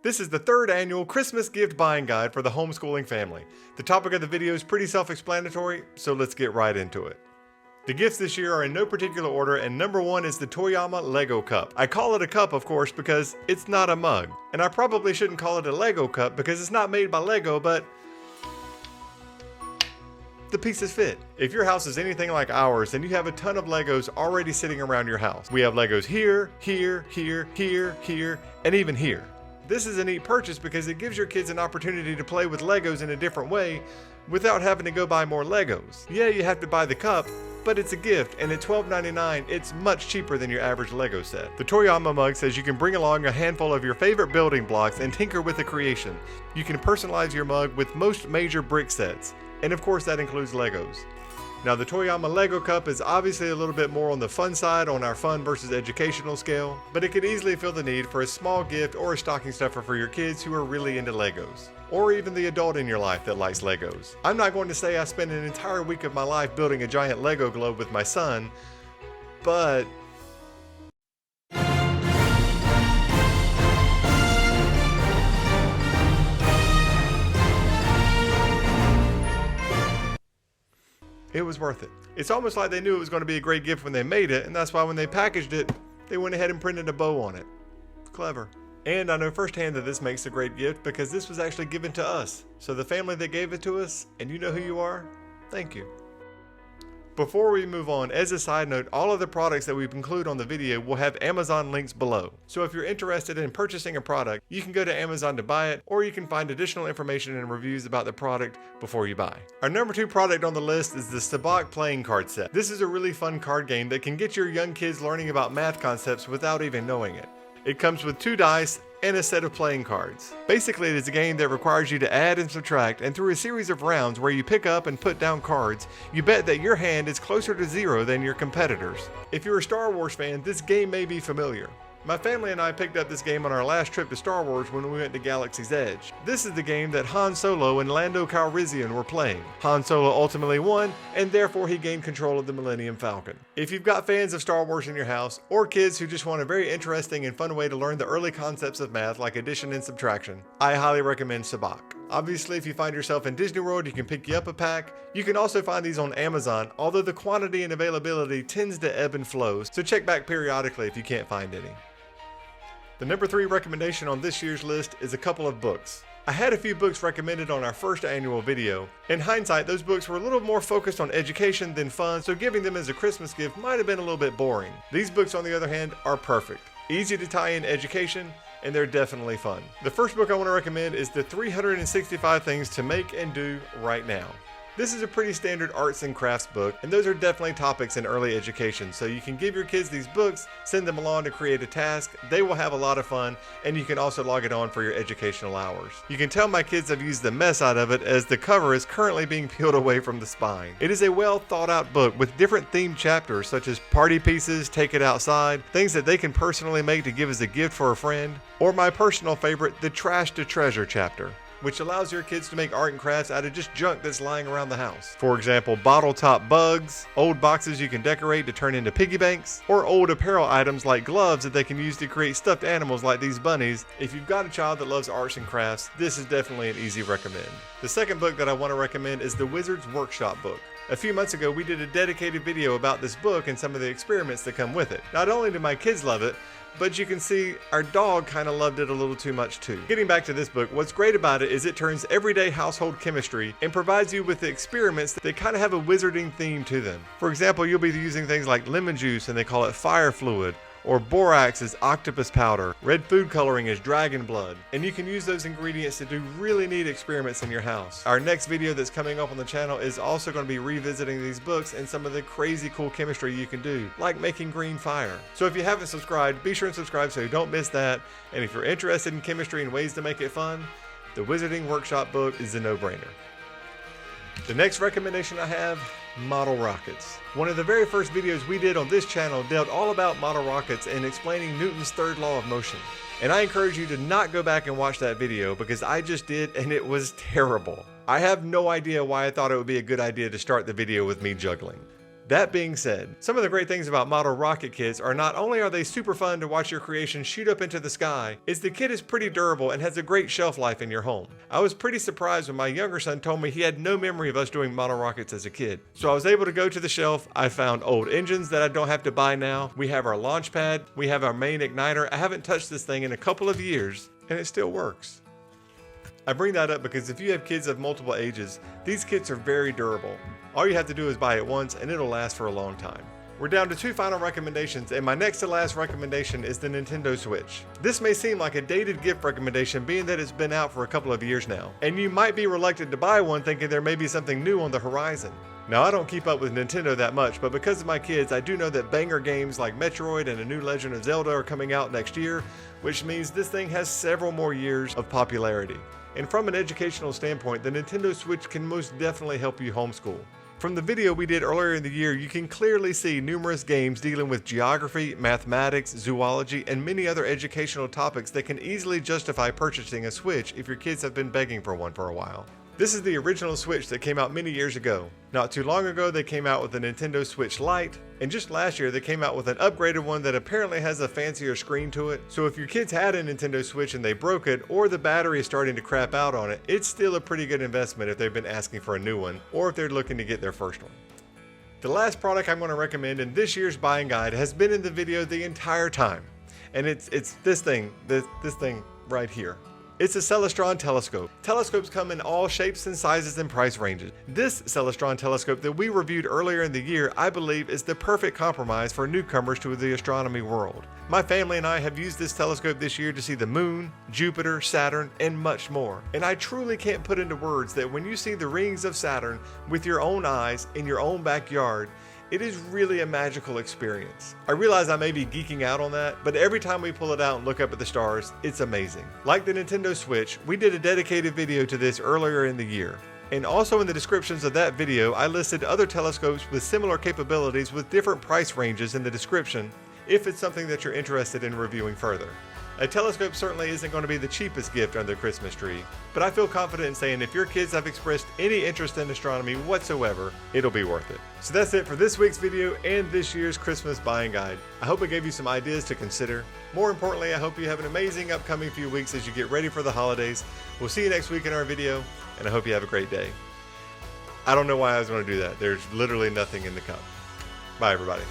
This is the third annual Christmas gift buying guide for the homeschooling family. The topic of the video is pretty self-explanatory, so let's get right into it. The gifts this year are in no particular order, and number one is the Toyama Lego Cup. I call it a cup, of course, because it's not a mug. And I probably shouldn't call it a Lego cup because it's not made by Lego, but the pieces fit. If your house is anything like ours, then you have a ton of Legos already sitting around your house. We have Legos here, here, here, here, here, and even here. This is a neat purchase because it gives your kids an opportunity to play with Legos in a different way without having to go buy more Legos. Yeah, you have to buy the cup, but it's a gift, and at $12.99, it's much cheaper than your average Lego set. The Toyama mug says you can bring along a handful of your favorite building blocks and tinker with the creation. You can personalize your mug with most major brick sets, and of course that includes Legos. Now the Toyama Lego Cup is obviously a little bit more on the fun side on our fun versus educational scale, but it could easily fill the need for a small gift or a stocking stuffer for your kids who are really into Legos. Or even the adult in your life that likes Legos. I'm not going to say I spent an entire week of my life building a giant Lego globe with my son, but it was worth it. It's almost like they knew it was going to be a great gift when they made it, and that's why when they packaged it, they went ahead and printed a bow on it. Clever. And I know firsthand that this makes a great gift because this was actually given to us. So the family that gave it to us, and you know who you are, thank you. Before we move on, as a side note, all of the products that we've included on the video will have Amazon links below. So if you're interested in purchasing a product, you can go to Amazon to buy it, or you can find additional information and reviews about the product before you buy. Our number 2 product on the list is the Sabac playing card set. This is a really fun card game that can get your young kids learning about math concepts without even knowing it. It comes with 2 dice and a set of playing cards. Basically, it is a game that requires you to add and subtract, and through a series of rounds where you pick up and put down cards, you bet that your hand is closer to 0 than your competitors. If you're a Star Wars fan, this game may be familiar. My family and I picked up this game on our last trip to Star Wars when we went to Galaxy's Edge. This is the game that Han Solo and Lando Calrissian were playing. Han Solo ultimately won, and therefore he gained control of the Millennium Falcon. If you've got fans of Star Wars in your house, or kids who just want a very interesting and fun way to learn the early concepts of math like addition and subtraction, I highly recommend Sabac. Obviously, if you find yourself in Disney World, you can pick you up a pack. You can also find these on Amazon, although the quantity and availability tends to ebb and flow, so check back periodically if you can't find any. The number 3 recommendation on this year's list is a couple of books. I had a few books recommended on our first annual video. In hindsight, those books were a little more focused on education than fun, so giving them as a Christmas gift might have been a little bit boring. These books, on the other hand, are perfect. Easy to tie in education, and they're definitely fun. The first book I want to recommend is the 365 Things to Make and Do Right Now. This is a pretty standard arts and crafts book, and those are definitely topics in early education, so you can give your kids these books, send them along to create a task, they will have a lot of fun, and you can also log it on for your educational hours. You can tell my kids have used the mess out of it as the cover is currently being peeled away from the spine. It is a well thought out book with different themed chapters such as party pieces, take it outside, things that they can personally make to give as a gift for a friend, or my personal favorite, the trash to treasure chapter, which allows your kids to make art and crafts out of just junk that's lying around the house. For example, bottle top bugs, old boxes you can decorate to turn into piggy banks, or old apparel items like gloves that they can use to create stuffed animals like these bunnies. If you've got a child that loves arts and crafts, this is definitely an easy recommend. The second book that I want to recommend is the Wizard's Workshop book. A few months ago, we did a dedicated video about this book and some of the experiments that come with it. Not only do my kids love it, but you can see our dog kind of loved it a little too much too. Getting back to this book, what's great about it is it turns everyday household chemistry and provides you with the experiments that kind of have a wizarding theme to them. For example, you'll be using things like lemon juice and they call it fire fluid, or borax is octopus powder, red food coloring is dragon blood, and you can use those ingredients to do really neat experiments in your house. Our next video that's coming up on the channel is also going to be revisiting these books and some of the crazy cool chemistry you can do, like making green fire. So if you haven't subscribed, be sure and subscribe so you don't miss that, and if you're interested in chemistry and ways to make it fun, the Wizarding Workshop book is a no-brainer. The next recommendation I have, model rockets. One of the very first videos we did on this channel dealt all about model rockets and explaining Newton's third law of motion. And I encourage you to not go back and watch that video because I just did and it was terrible. I have no idea why I thought it would be a good idea to start the video with me juggling. That being said, some of the great things about model rocket kits are not only are they super fun to watch your creation shoot up into the sky, is the kit is pretty durable and has a great shelf life in your home. I was pretty surprised when my younger son told me he had no memory of us doing model rockets as a kid. So I was able to go to the shelf, I found old engines that I don't have to buy now, we have our launch pad, we have our main igniter. I haven't touched this thing in a couple of years, and it still works. I bring that up because if you have kids of multiple ages, these kits are very durable. All you have to do is buy it once and it'll last for a long time. We're down to 2 final recommendations, and my next to last recommendation is the Nintendo Switch. This may seem like a dated gift recommendation being that it's been out for a couple of years now, and you might be reluctant to buy one thinking there may be something new on the horizon. Now, I don't keep up with Nintendo that much, but because of my kids, I do know that banger games like Metroid and a new Legend of Zelda are coming out next year, which means this thing has several more years of popularity. And from an educational standpoint, the Nintendo Switch can most definitely help you homeschool. From the video we did earlier in the year, you can clearly see numerous games dealing with geography, mathematics, zoology, and many other educational topics that can easily justify purchasing a Switch if your kids have been begging for one for a while. This is the original Switch that came out many years ago. Not too long ago, they came out with the Nintendo Switch Lite, and just last year they came out with an upgraded one that apparently has a fancier screen to it. So if your kids had a Nintendo Switch and they broke it, or the battery is starting to crap out on it, it's still a pretty good investment if they've been asking for a new one, or if they're looking to get their first one. The last product I'm going to recommend in this year's buying guide has been in the video the entire time, and it's this thing right here. It's a Celestron telescope. Telescopes come in all shapes and sizes and price ranges. This Celestron telescope that we reviewed earlier in the year, I believe, is the perfect compromise for newcomers to the astronomy world. My family and I have used this telescope this year to see the moon, Jupiter, Saturn, and much more. And I truly can't put into words that when you see the rings of Saturn with your own eyes in your own backyard, it is really a magical experience. I realize I may be geeking out on that, but every time we pull it out and look up at the stars, it's amazing. Like the Nintendo Switch, we did a dedicated video to this earlier in the year. And also in the descriptions of that video, I listed other telescopes with similar capabilities with different price ranges in the description, if it's something that you're interested in reviewing further. A telescope certainly isn't going to be the cheapest gift under the Christmas tree, but I feel confident in saying if your kids have expressed any interest in astronomy whatsoever, it'll be worth it. So that's it for this week's video and this year's Christmas buying guide. I hope it gave you some ideas to consider. More importantly, I hope you have an amazing upcoming few weeks as you get ready for the holidays. We'll see you next week in our video, and I hope you have a great day. I don't know why I was going to do that. There's literally nothing in the cup. Bye, everybody.